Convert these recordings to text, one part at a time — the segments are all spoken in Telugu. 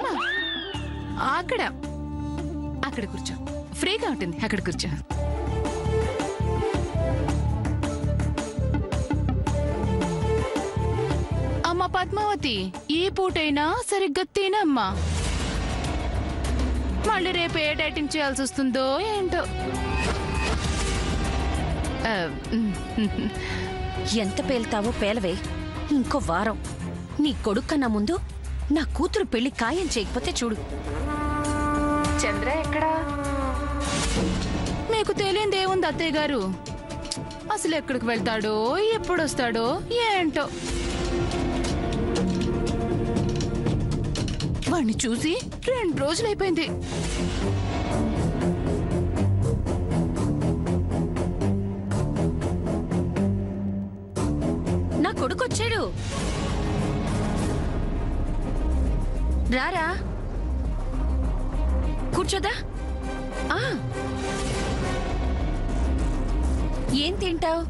అమ్మా అక్కడ అక్కడ కూర్చో, ఫ్రీగా ఉంటుంది, అక్కడ కూర్చో. అమ్మా పద్మావతి, ఈ పూటైనా సరిగ్గా తినమ్మా. మళ్ళీ రేపు ఏ డైటింగ్ చేయాల్సి వస్తుందో ఏంటో. ఎంత పేల్తావో పేలవే. ఇంకో వారం నీ కొడుకన్నా ముందు నా కూతురు పెళ్లి ఖాయం చేయకపోతే చూడు. చంద్ర ఎక్కడా? మీకు తెలియదేముంది అత్తయ్య గారు, అసలు ఎక్కడికి వెళ్తాడో ఎప్పుడొస్తాడో ఏంటో. వాణ్ణి చూసి 2 రోజులైపోయింది. నా కొడుకొచ్చాడు. రారా కూర్చోదా. ఏం తింటావు?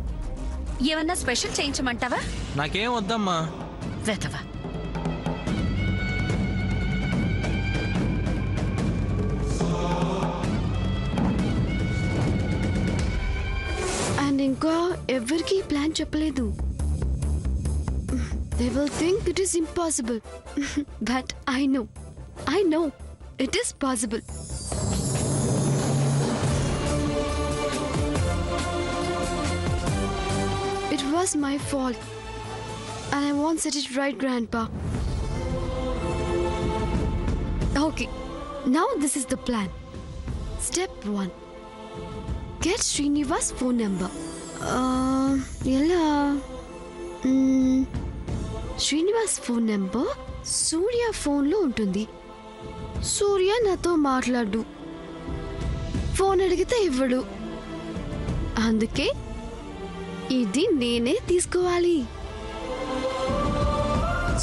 ఏమన్నా స్పెషల్ చేయించమంటావా? నాకేం వద్దమ్మా. వెతవా. అండ్ ఇంకా ఎవరికి ప్లాన్ చెప్పలేదు. They will think it is impossible. But I know it is possible. It was my fault and I won't set it right, Grandpa. Okay, now this is the plan. Step 1. Get Srinivas' phone number. Srinivas phone number Surya ఫోన్లో ఉంటుంది. సూర్య నాతో మాట్లాడు, ఫోన్ అడిగితే ఇవ్వడు. అందుకే ఇది నేనే తీసుకోవాలి.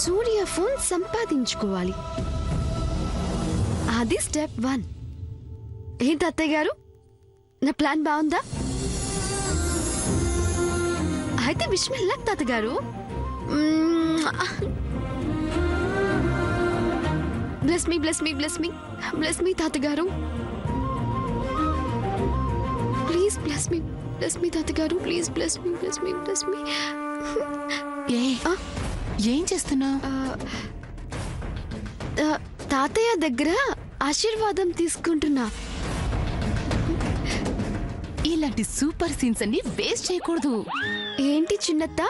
సూర్య ఫోన్ సంపాదించుకోవాలి. అది స్టెప్ 1. ఏంటి అత్తయ్య గారు, నా ప్లాన్ బాగుందా? అయితే బిస్మిల్లా తాతగారు. Bless me, bless me, bless me. Bless me, తాతగారు. Please bless me. Bless me, తాతగారు. Please bless me, bless me, bless me. ఏం చేస్తున్నా? తాతయ్య దగ్గర ఆశీర్వాదం తీసుకుంటున్నా. ఇలాంటి సూపర్ సీన్స్ అన్ని వేస్ట్ చేయకూడదు. ఏంటి చిన్నత్త,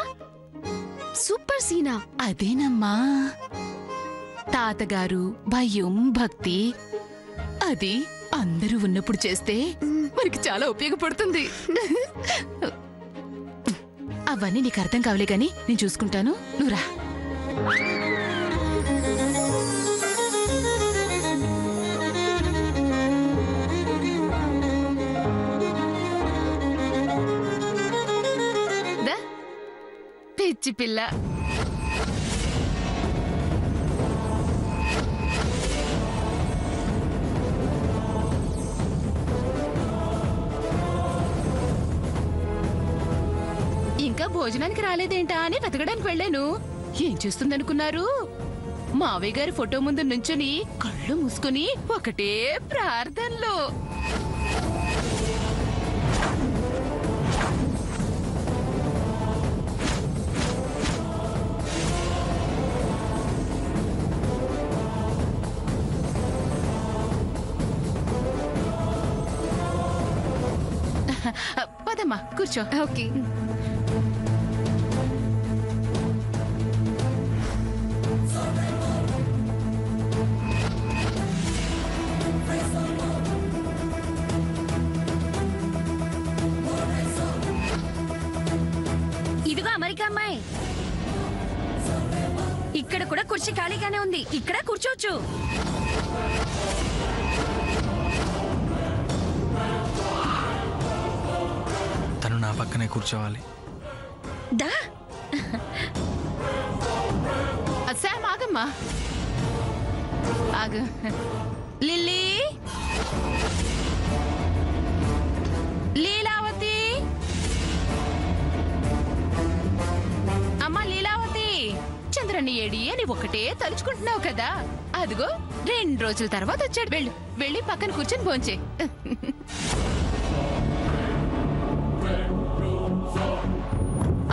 సూపర్ సీనా? అదేనమ్మా, తాతగారు భయం భక్తి అది అందరూ ఉన్నప్పుడు చేస్తే మనకి చాలా ఉపయోగపడుతుంది. అవన్నీ నీకు అర్థం కావలే గాని నేను చూసుకుంటాను, నువ్వు రా. పిచ్చి పిల్ల. ఇంకా భోజనానికి రాలేదేంటా అని వెతకడానికి వెళ్ళాను. ఏం చేస్తుందనుకున్నారు? మావయ్య గారి ఫోటో ముందు నుంచుని కళ్ళు మూసుకుని ఒకటే ప్రార్థనలో. పదమ్మా కూర్చో. ఓకే. ఇదిగో అమెరికా అమ్మాయి, ఇక్కడ కూడా కుర్చీ ఖాళీగానే ఉంది, ఇక్కడ కూర్చోవచ్చు. తను నా పక్కనే కూర్చోవాలి. దా. శామ్ ఆగమ్మా, ఆగు. లిల్లీ, లీలావతి, అమ్మా లీలావతి. చంద్ర మహారాణి ఏడి అని ఒకటే తలుచుకుంటున్నావు కదా, అదిగో 2 రోజుల తర్వాత వచ్చాడు. వెళ్ళు, వెళ్ళి పక్కన కూర్చొని భోంచే.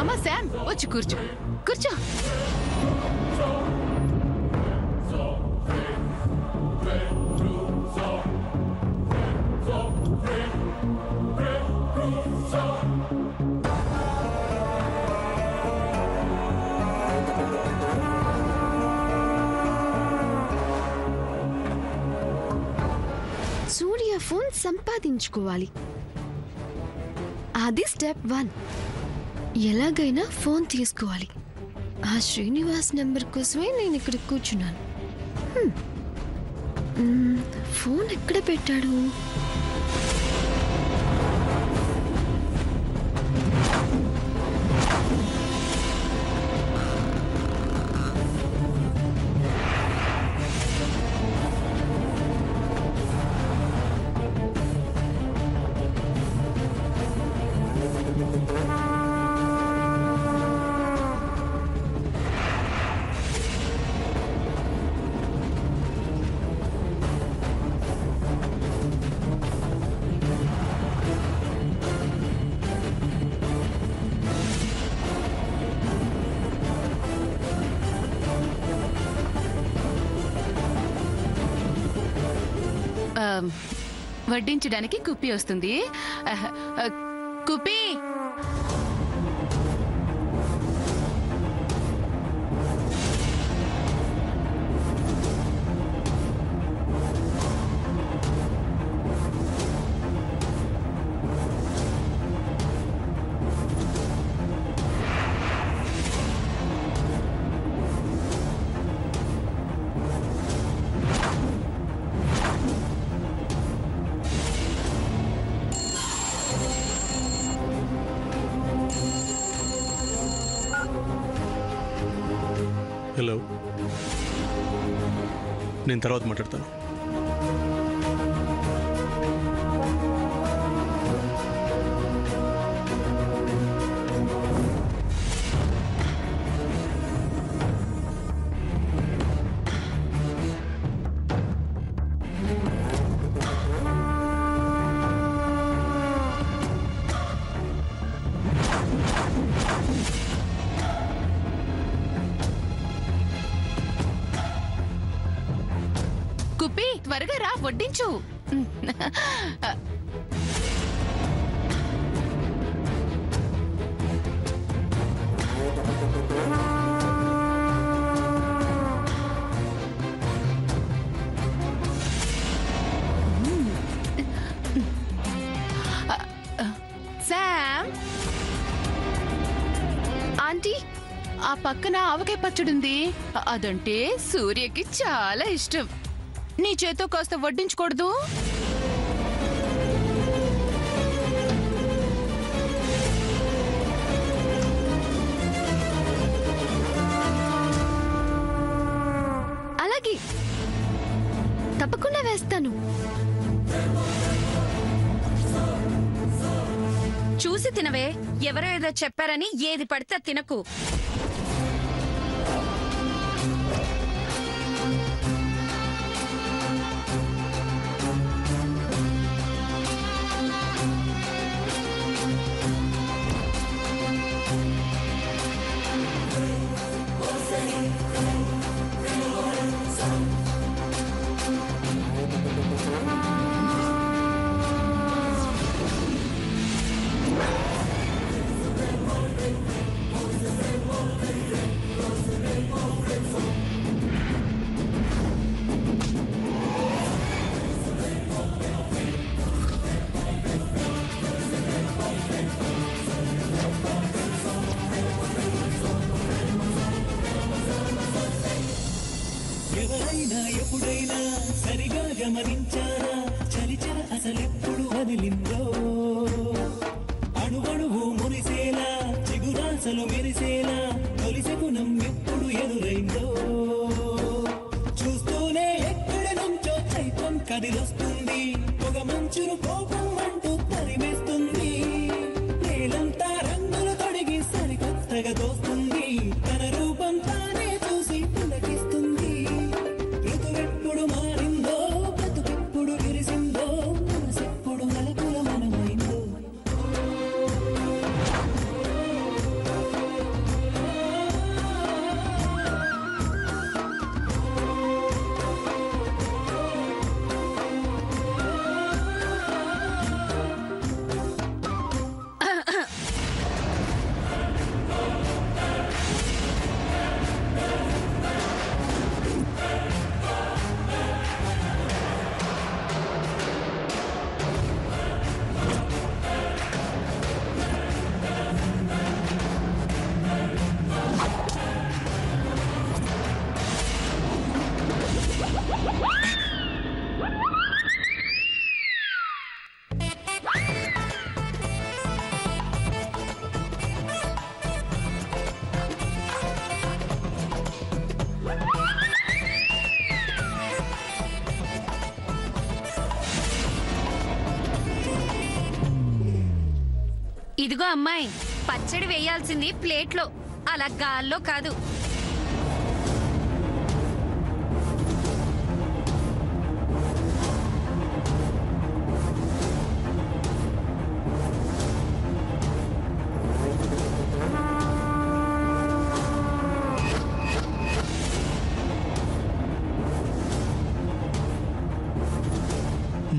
అమ్మా శామ్, వచ్చి కూర్చో, కూర్చో. సూర్య ఫోన్ సంపాదించుకోవాలి, అది స్టెప్ 1. ఎలాగైనా ఫోన్ తీసుకోవాలి. ఆ శ్రీనివాస్ నెంబర్ కోసమే నేను ఇక్కడ కూర్చున్నాను. ఫోన్ ఎక్కడ పెట్టాడు? వడ్డించడానికి కుప్పి వస్తుంది. కుప్పి, హలో, నేను తర్వాత మాట్లాడతాను. కుప్పి, త్వరగా రా, వడ్డించు. శామ్, ఆంటీ, ఆ పక్కన ఆవకాయ పచ్చడుంది, అదంటే సూర్యకి చాలా ఇష్టం. నీ చేతో కాస్త వడ్డించకూడదు? అలాగే, తప్పకుండా వేస్తాను. చూసి తినవే, ఎవరో ఏదో చెప్పారని ఏది పడితే తినకు. ఎవరైనా ఎప్పుడైనా సరిగా గమనించారా, చలిచల అసలెప్పుడు వదిలిందో, అణువణువు మురిసేలా చిగురాసలు మెరిసేలా తొలిసె గుణం ఎప్పుడు ఎదురైందో, చూస్తూనే ఎక్కడి నుంచో చైత్రం కదిలొస్తుంది, పొగ మంచును కోపం అంటూ తరిమేస్తుంది, నేలంతా రంగులు తొడిగి సరికొత్తగా దోస్తుంది, తన రూపం తానే చూసి ఇదిగో అమ్మాయి, పచ్చడి వేయాల్సింది ప్లేట్లో, అలా గాల్లో కాదు.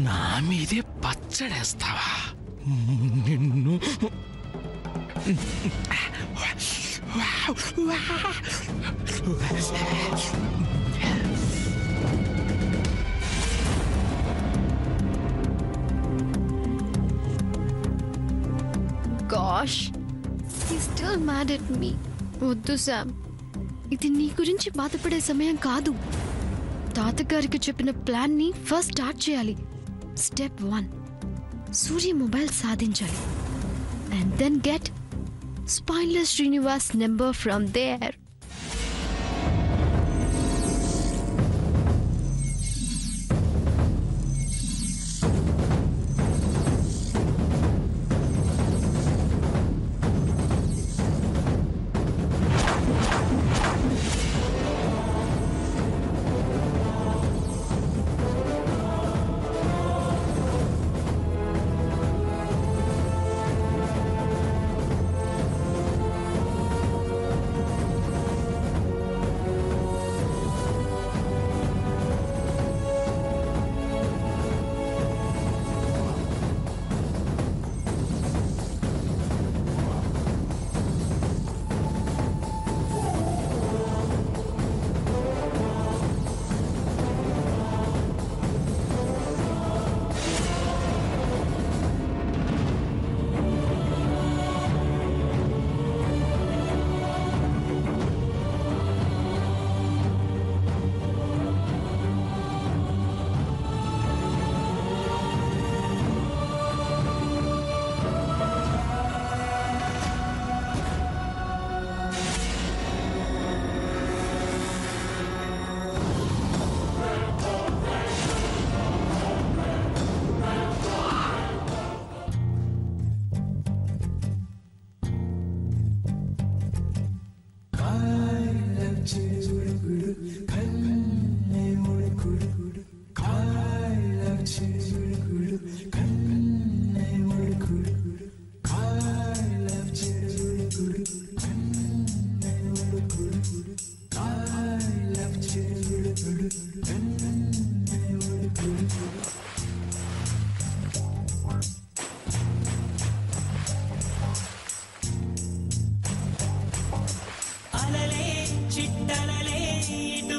నా మీదే పచ్చడేస్తావా నిన్ను? Gosh, he's still mad at me. వద్దు శామ్, ఇది నీ గురించి బాధపడే సమయం కాదు. తాతగారికి చెప్పిన ప్లాన్ ని ఫస్ట్ స్టార్ట్ చేయాలి. స్టెప్ 1, సూర్య మొబైల్ సాధించాలి. And then get spineless Srinivas number from there.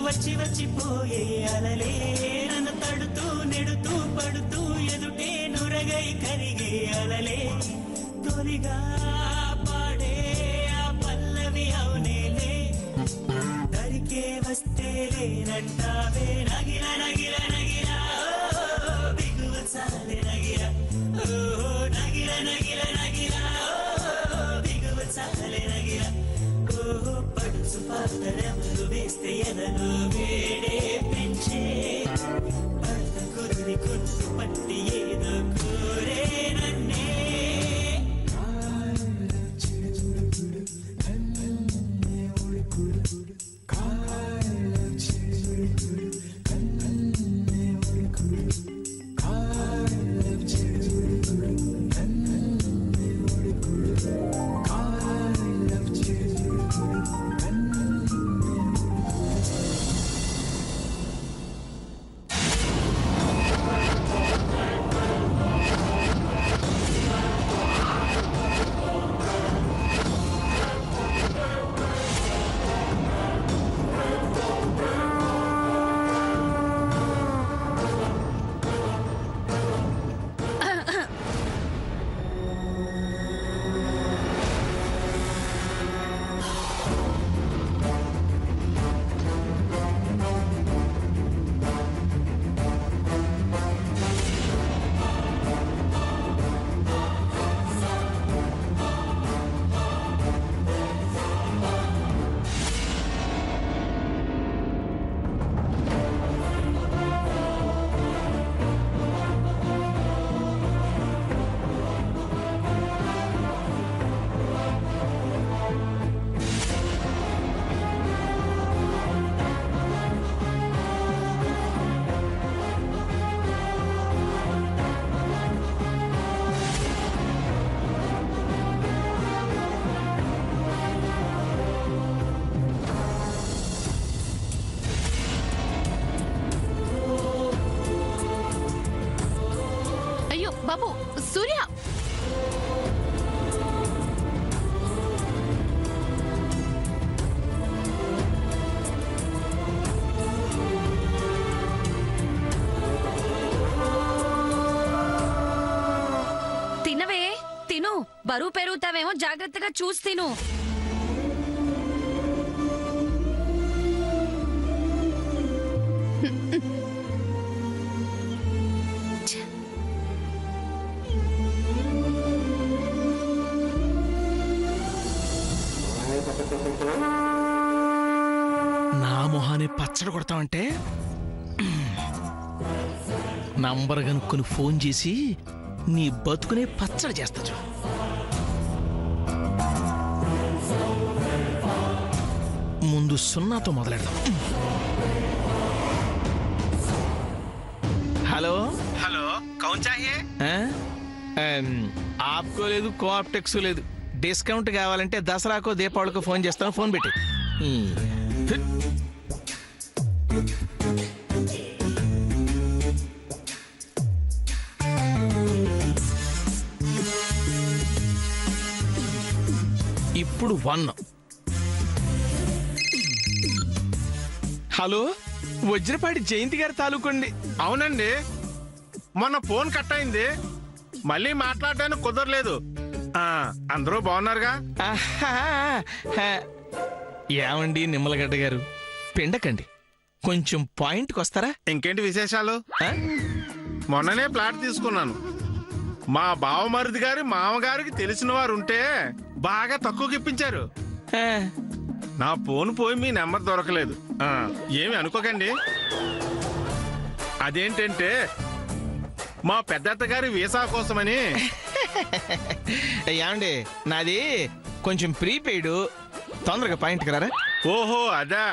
వచ్చి వచ్చిపోయే అలలే నన్ను తడుతూ నెడుతూ పడుతూ ఎదుటే నురగై కరిగే అలలే తొలిగా పాడే ఆ పల్లవి అవునేలే దరికే వస్తే లేనంటావే నగిర నగిర నగిర బిగువ చాలే నగిర నగిర నగిర నగిర బిగువ చాలే నగిర పడుచు పాతరములు వేస్తే ఎదలో వేడే పెంచే భర్త కుదిరి కుట్టు పట్టి ఏదో కోరే నన్నే బరువు పెరుగుతావేమో జాగ్రత్తగా చూసి తిను. నా మొహాన్ని పచ్చడి కొడతామంటే నంబర్ కనుక్కొని ఫోన్ చేసి నీ బతుకునే పచ్చడి చేస్తా చూ. ముందు సున్నాతో మొదలెడదాం. హలో हेलो कौन चाहिए? ఆప్కో లేదు, కోఆప్టెక్స్ లేదు. డిస్కౌంట్ కావాలంటే దసరాకో దీపావళికో ఫోన్ చేస్తాను. ఫోన్ పెట్టి ఇప్పుడు 1. హలో, వజ్రపాటి జయంతి గారి తాలూకండి. అవునండి, మొన్న ఫోన్ కట్ అయింది, మళ్ళీ మాట్లాడడానికి కుదరలేదు. అందరూ బాగున్నారుగా? ఏమండి నిమ్మలగడ్డ గారు, పిండకండి, కొంచెం పాయింట్కి వస్తారా? ఇంకేంటి విశేషాలు? మొన్ననే ప్లాట్ తీసుకున్నాను. మా బావమరిది గారి మామగారికి తెలిసిన వారు ఉంటే బాగా తక్కువకి ఇప్పించారు. నా ఫోన్ పోయి మీ నెంబర్ దొరకలేదు. ఏమి అనుకోకండి. అదేంటంటే మా పెద్దత్త గారి వీసా కోసమని. ఏమండి, నాది కొంచెం ప్రీపెయిడ్, తొందరగా పాయింట్కి రారా? ఓహో అదా,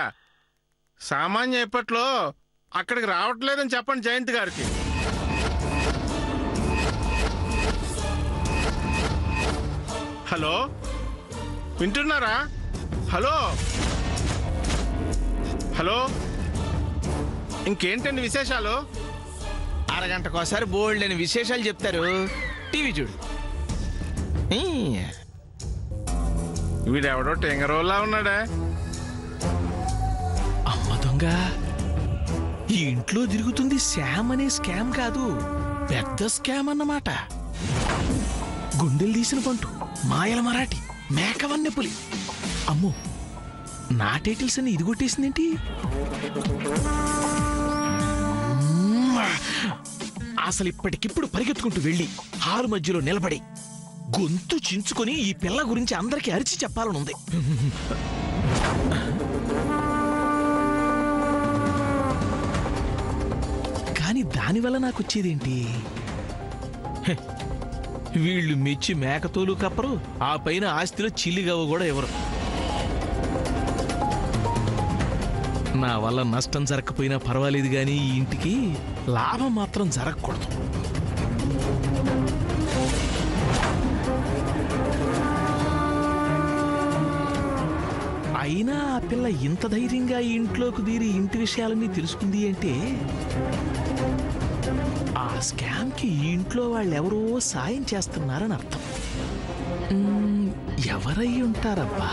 సామాన్య ఇప్పట్లో అక్కడికి రావట్లేదని చెప్పండి జయంత్ గారికి. హలో, వింటున్నారా? హలో హలో, ఇంకేంటండి విశేషాలు? అరగంటకోసారి బోల్డ్ అని విశేషాలు చెప్తారు, టీవీ చూడు. వీడెవడో టెంగరోల్లా ఉన్నాడా? అమ్మ దొంగ, ఈ ఇంట్లో తిరుగుతుంది శామ్ అనే స్కామ్ కాదు, పెద్ద స్కామ్ అన్నమాట. గుండెలు తీసిన పంటు, మాయల మరాఠీ, మేకవన్నె పులి. అమ్మో, నా టైటిల్స్ అని ఇది కొట్టేసిందేంటి? అసలు ఇప్పటికిప్పుడు పరిగెత్తుకుంటూ వెళ్ళి హాలు మధ్యలో నిలబడి గొంతు చించుకొని ఈ పిల్ల గురించి అందరికీ అరిచి చెప్పాలనుంది. కానీ దానివల్ల నాకు వచ్చేదేంటి? వీళ్ళు మెచ్చి మేకతోలు కప్పరు, ఆ పైన ఆస్తిలో చిల్లిగవ్వ కూడా ఎవరు. నా వల్ల నష్టం జరగకపోయినా పర్వాలేదు, కానీ ఈ ఇంటికి లాభం మాత్రం జరగకూడదు. అయినా ఆ పిల్ల ఇంత ధైర్యంగా ఈ ఇంట్లోకి దీరి ఇంటి విషయాలన్నీ తెలుసుకుంది అంటే ఆ స్కామ్ కి ఈ ఇంట్లో వాళ్ళెవరో సాయం చేస్తున్నారని అర్థం. ఎవరై ఉంటారబ్బా?